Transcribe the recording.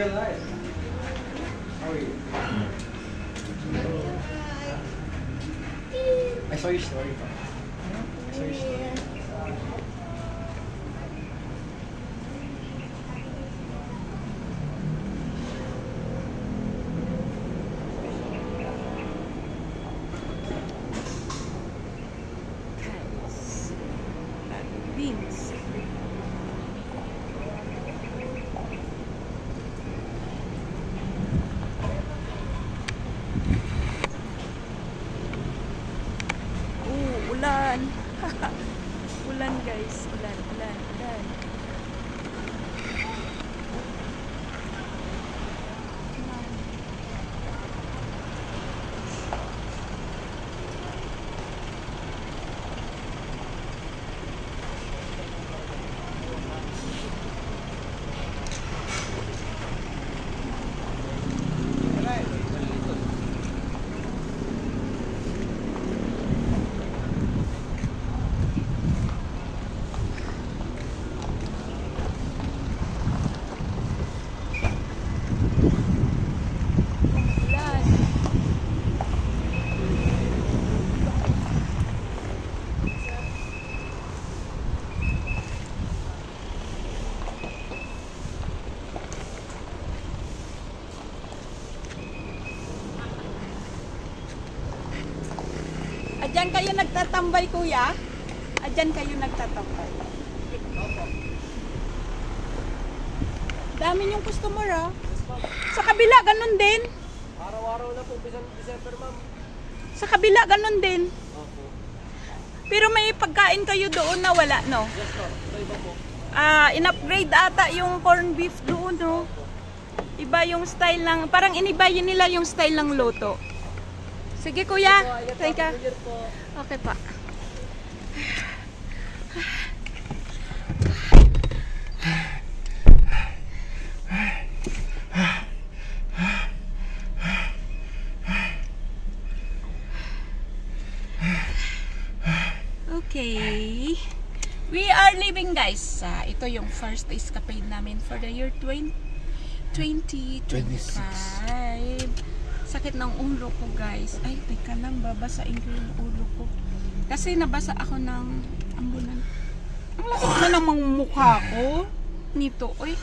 real life. How are you? I saw your story. I saw your story. Beans. Ulan. Ulan guys, ulan. Adyan kayo nagtatambay, kuya? Adyan kayo nagtatambay. Dami yung customer, ah. Sa kabila, ganun din. Araw-araw na po, December, ma'am. Sa kabila, ganun din. Opo. Pero may pagkain kayo doon na wala, no? Yes, ma'am. Ito iba po. In-upgrade ata yung corned beef doon, no? Iba yung style ng, parang inibayin nila yung style ng luto. Sige, kuya. Teka. Okay pa. Okay. We are leaving, guys. Ito yung first escapade namin for the year 2025. Sakit ng ulo ko, guys. Ay, teka lang, babasain ko yung ulo ko. Kasi nabasa ako ng ambulan. Ang laki na namang mukha ko. Nito, oy.